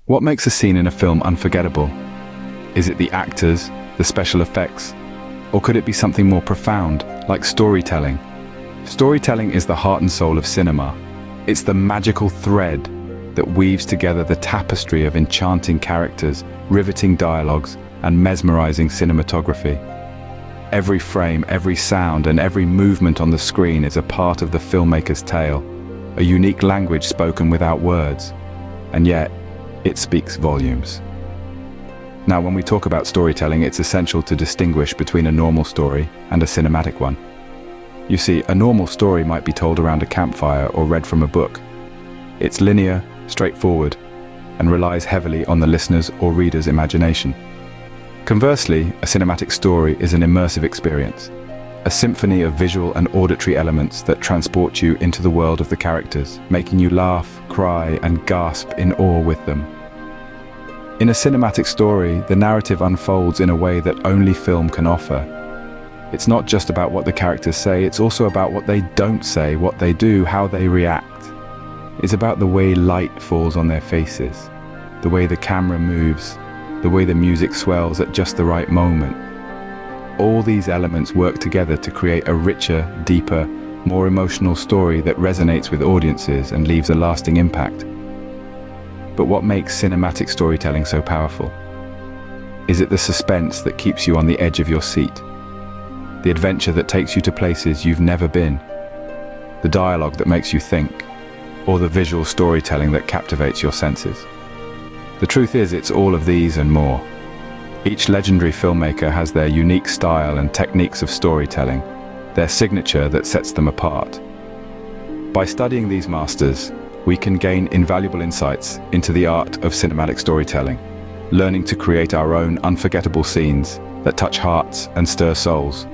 What makes a scene in a film unforgettable? Is it the actors, the special effects, or could it be something more profound, like storytelling? Storytelling is the heart and soul of cinema. It's the magical thread that weaves together the tapestry of enchanting characters, riveting dialogues, and mesmerizing cinematography. Every frame, every sound, and every movement on the screen is a part of the filmmaker's tale, a unique language spoken without words, and yet it speaks volumes. Now, when we talk about storytelling, it's essential to distinguish between a normal story and a cinematic one. You see, a normal story might be told around a campfire or read from a book. It's linear, straightforward, and relies heavily on the listener's or reader's imagination. Conversely, a cinematic story is an immersive experience, a symphony of visual and auditory elements that transport you into the world of the characters, making you laugh, cry, and gasp in awe with them. In a cinematic story, the narrative unfolds in a way that only film can offer. It's not just about what the characters say, it's also about what they don't say, what they do, how they react. It's about the way light falls on their faces, the way the camera moves, the way the music swells at just the right moment. All these elements work together to create a richer, deeper, more emotional story that resonates with audiences and leaves a lasting impact. But what makes cinematic storytelling so powerful? Is it the suspense that keeps you on the edge of your seat? The adventure that takes you to places you've never been? The dialogue that makes you think? Or the visual storytelling that captivates your senses? The truth is, it's all of these and more. Each legendary filmmaker has their unique style and techniques of storytelling, their signature that sets them apart. By studying these masters, we can gain invaluable insights into the art of cinematic storytelling, learning to create our own unforgettable scenes that touch hearts and stir souls.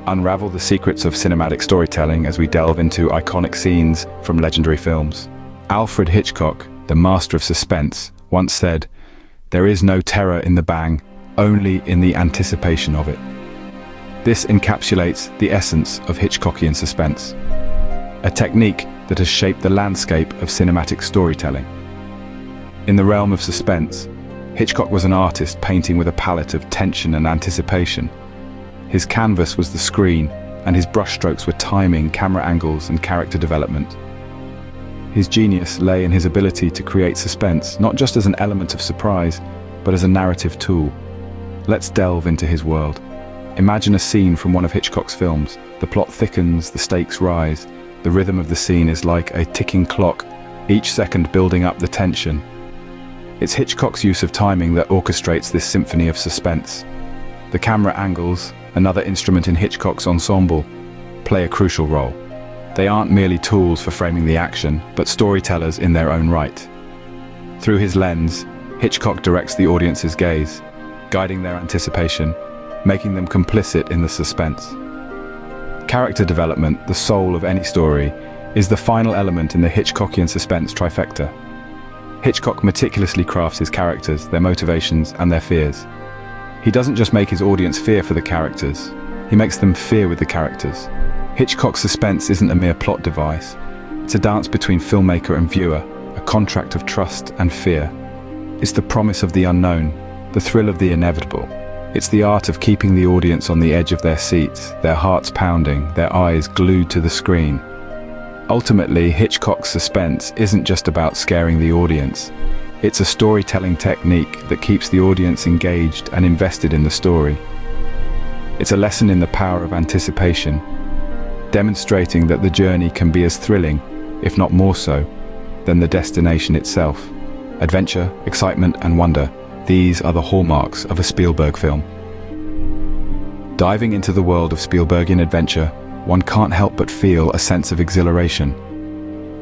Unravel the secrets of cinematic storytelling as we delve into iconic scenes from legendary films. Alfred Hitchcock, the master of suspense, once said, "There is no terror in the bang, only in the anticipation of it." This encapsulates the essence of Hitchcockian suspense, a technique that has shaped the landscape of cinematic storytelling. In the realm of suspense, Hitchcock was an artist painting with a palette of tension and anticipation. His canvas was the screen, and his brushstrokes were timing, camera angles, and character development. His genius lay in his ability to create suspense, not just as an element of surprise, but as a narrative tool. Let's delve into his world. Imagine a scene from one of Hitchcock's films. The plot thickens, the stakes rise. The rhythm of the scene is like a ticking clock, each second building up the tension. It's Hitchcock's use of timing that orchestrates this symphony of suspense. The camera angles, another instrument in Hitchcock's ensemble, play a crucial role. They aren't merely tools for framing the action, but storytellers in their own right. Through his lens, Hitchcock directs the audience's gaze, guiding their anticipation, making them complicit in the suspense. Character development, the soul of any story, is the final element in the Hitchcockian suspense trifecta. Hitchcock meticulously crafts his characters, their motivations, and their fears. He doesn't just make his audience fear for the characters, he makes them fear with the characters. Hitchcock's suspense isn't a mere plot device. It's a dance between filmmaker and viewer, a contract of trust and fear. It's the promise of the unknown, the thrill of the inevitable. It's the art of keeping the audience on the edge of their seats, their hearts pounding, their eyes glued to the screen. Ultimately, Hitchcock's suspense isn't just about scaring the audience. It's a storytelling technique that keeps the audience engaged and invested in the story. It's a lesson in the power of anticipation, demonstrating that the journey can be as thrilling, if not more so, than the destination itself. Adventure, excitement, and wonder, these are the hallmarks of a Spielberg film. Diving into the world of Spielbergian adventure, one can't help but feel a sense of exhilaration.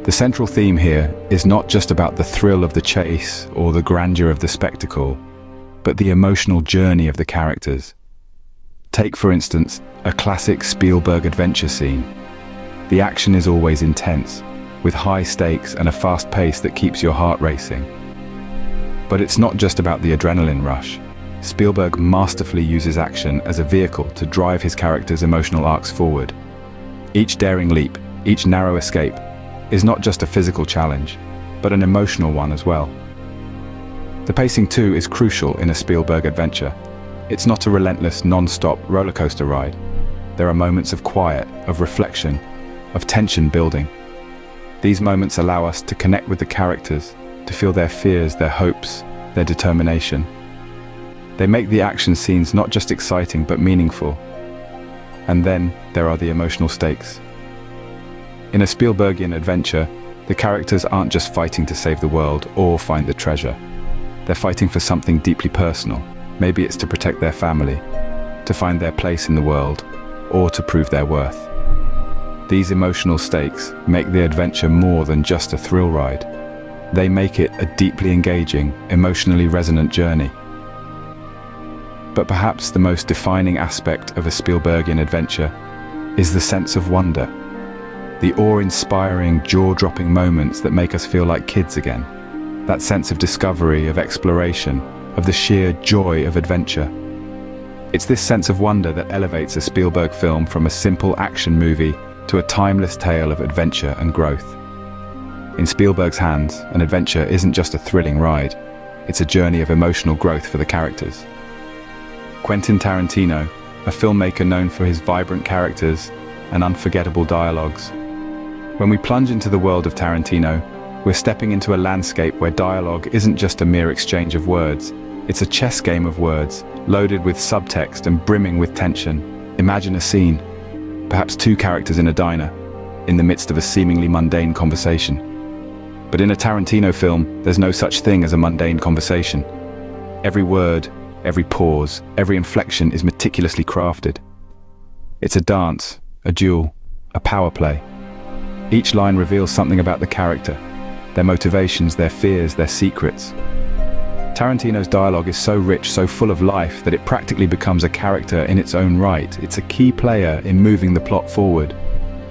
The central theme here is not just about the thrill of the chase or the grandeur of the spectacle, but the emotional journey of the characters. Take, for instance, a classic Spielberg adventure scene. The action is always intense, with high stakes and a fast pace that keeps your heart racing. But it's not just about the adrenaline rush. Spielberg masterfully uses action as a vehicle to drive his characters' emotional arcs forward. Each daring leap, each narrow escape, is not just a physical challenge, but an emotional one as well. The pacing too is crucial in a Spielberg adventure. It's not a relentless, non-stop roller coaster ride. There are moments of quiet, of reflection, of tension building. These moments allow us to connect with the characters, to feel their fears, their hopes, their determination. They make the action scenes not just exciting but meaningful. And then there are the emotional stakes. In a Spielbergian adventure, the characters aren't just fighting to save the world or find the treasure. They're fighting for something deeply personal. Maybe it's to protect their family, to find their place in the world, or to prove their worth. These emotional stakes make the adventure more than just a thrill ride. They make it a deeply engaging, emotionally resonant journey. But perhaps the most defining aspect of a Spielbergian adventure is the sense of wonder. The awe-inspiring, jaw-dropping moments that make us feel like kids again. That sense of discovery, of exploration, of the sheer joy of adventure. It's this sense of wonder that elevates a Spielberg film from a simple action movie to a timeless tale of adventure and growth. In Spielberg's hands, an adventure isn't just a thrilling ride, it's a journey of emotional growth for the characters. Quentin Tarantino, a filmmaker known for his vibrant characters and unforgettable dialogues. When we plunge into the world of Tarantino, we're stepping into a landscape where dialogue isn't just a mere exchange of words, it's a chess game of words, loaded with subtext and brimming with tension. Imagine a scene, perhaps two characters in a diner, in the midst of a seemingly mundane conversation. But in a Tarantino film, there's no such thing as a mundane conversation. Every word, every pause, every inflection is meticulously crafted. It's a dance, a duel, a power play. Each line reveals something about the character, their motivations, their fears, their secrets. Tarantino's dialogue is so rich, so full of life, that it practically becomes a character in its own right. It's a key player in moving the plot forward,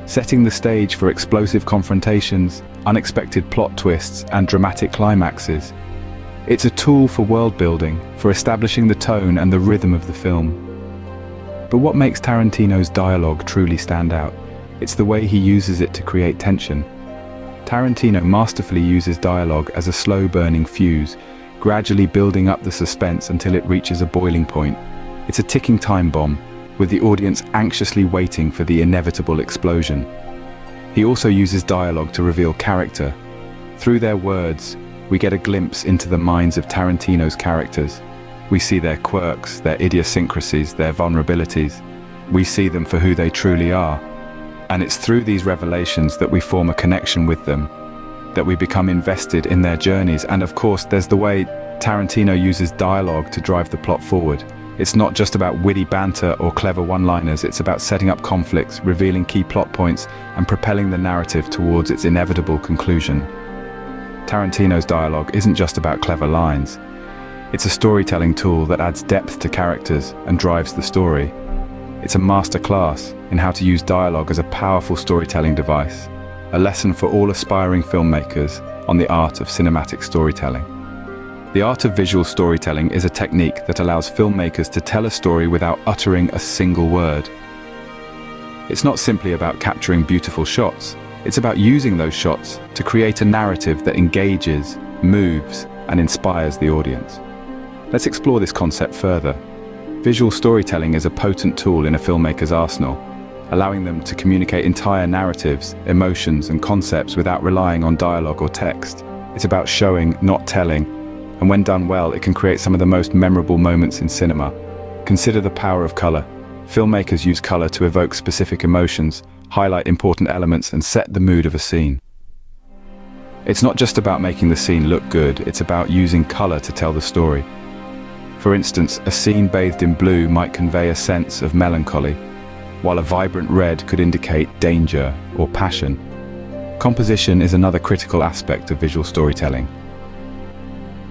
setting the stage for explosive confrontations, unexpected plot twists, and dramatic climaxes. It's a tool for world building, for establishing the tone and the rhythm of the film. But what makes Tarantino's dialogue truly stand out? It's the way he uses it to create tension. Tarantino masterfully uses dialogue as a slow-burning fuse, gradually building up the suspense until it reaches a boiling point. It's a ticking time bomb, with the audience anxiously waiting for the inevitable explosion. He also uses dialogue to reveal character. Through their words, we get a glimpse into the minds of Tarantino's characters. We see their quirks, their idiosyncrasies, their vulnerabilities. We see them for who they truly are. And it's through these revelations that we form a connection with them, that we become invested in their journeys. And of course, there's the way Tarantino uses dialogue to drive the plot forward. It's not just about witty banter or clever one-liners, it's about setting up conflicts, revealing key plot points, and propelling the narrative towards its inevitable conclusion. Tarantino's dialogue isn't just about clever lines. It's a storytelling tool that adds depth to characters and drives the story. It's a masterclass in how to use dialogue as a powerful storytelling device, a lesson for all aspiring filmmakers on the art of cinematic storytelling. The art of visual storytelling is a technique that allows filmmakers to tell a story without uttering a single word. It's not simply about capturing beautiful shots, it's about using those shots to create a narrative that engages, moves, and inspires the audience. Let's explore this concept further. Visual storytelling is a potent tool in a filmmaker's arsenal, allowing them to communicate entire narratives, emotions, and concepts without relying on dialogue or text. It's about showing, not telling, and when done well, it can create some of the most memorable moments in cinema. Consider the power of color. Filmmakers use color to evoke specific emotions, highlight important elements, and set the mood of a scene. It's not just about making the scene look good, it's about using color to tell the story. For instance, a scene bathed in blue might convey a sense of melancholy, while a vibrant red could indicate danger or passion. Composition is another critical aspect of visual storytelling.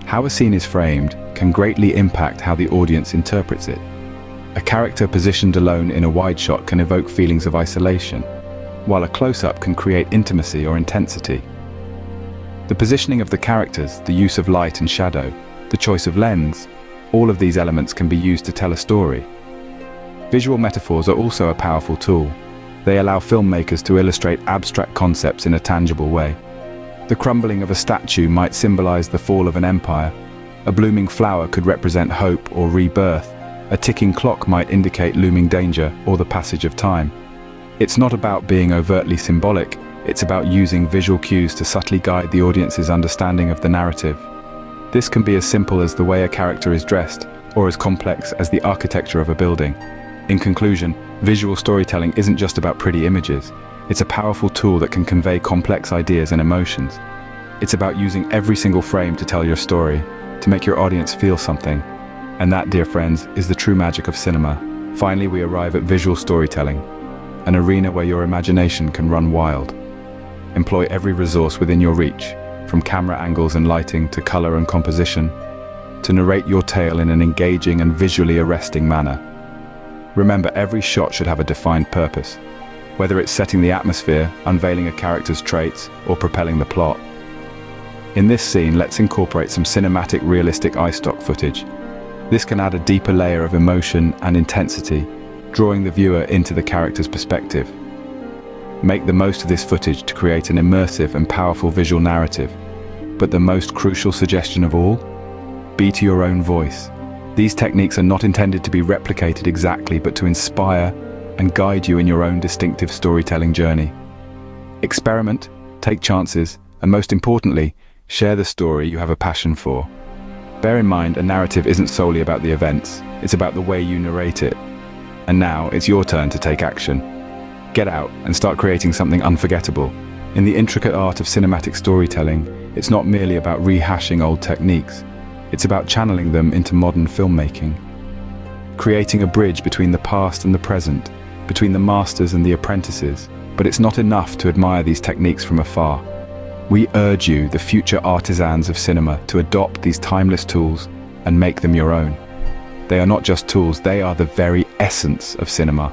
How a scene is framed can greatly impact how the audience interprets it. A character positioned alone in a wide shot can evoke feelings of isolation, while a close-up can create intimacy or intensity. The positioning of the characters, the use of light and shadow, the choice of lens, all of these elements can be used to tell a story. Visual metaphors are also a powerful tool. They allow filmmakers to illustrate abstract concepts in a tangible way. The crumbling of a statue might symbolize the fall of an empire, A blooming flower could represent hope or rebirth. A ticking clock might indicate looming danger or the passage of time. It's not about being overtly symbolic, it's about using visual cues to subtly guide the audience's understanding of the narrative. This can be as simple as the way a character is dressed, or as complex as the architecture of a building. In conclusion, visual storytelling isn't just about pretty images. It's a powerful tool that can convey complex ideas and emotions. It's about using every single frame to tell your story, to make your audience feel something. And that, dear friends, is the true magic of cinema. Finally, we arrive at visual storytelling, an arena where your imagination can run wild. Employ every resource within your reach, from camera angles and lighting to color and composition, to narrate your tale in an engaging and visually arresting manner. Remember, every shot should have a defined purpose, whether it's setting the atmosphere, unveiling a character's traits, or propelling the plot. In this scene, let's incorporate some cinematic, realistic eye-stock footage. This can add a deeper layer of emotion and intensity, drawing the viewer into the character's perspective. Make the most of this footage to create an immersive and powerful visual narrative. But the most crucial suggestion of all? Be to your own voice. These techniques are not intended to be replicated exactly, but to inspire and guide you in your own distinctive storytelling journey. Experiment, take chances, and most importantly, share the story you have a passion for. Bear in mind, a narrative isn't solely about the events, it's about the way you narrate it. And now, it's your turn to take action. Get out and start creating something unforgettable. In the intricate art of cinematic storytelling, it's not merely about rehashing old techniques, it's about channeling them into modern filmmaking. Creating a bridge between the past and the present, between the masters and the apprentices. But it's not enough to admire these techniques from afar. We urge you, the future artisans of cinema, to adopt these timeless tools and make them your own. They are not just tools, they are the very essence of cinema.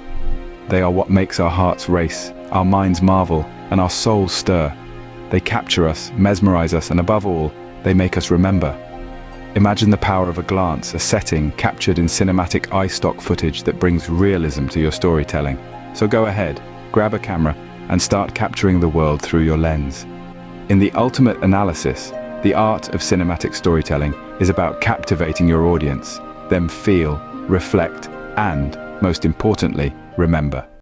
They are what makes our hearts race, our minds marvel, and our souls stir. They capture us, mesmerize us, and above all, they make us remember. Imagine the power of a glance, a setting captured in cinematic eye-stock footage that brings realism to your storytelling. So go ahead, grab a camera, and start capturing the world through your lens. In the ultimate analysis, the art of cinematic storytelling is about captivating your audience, them feel, reflect, and, most importantly, remember.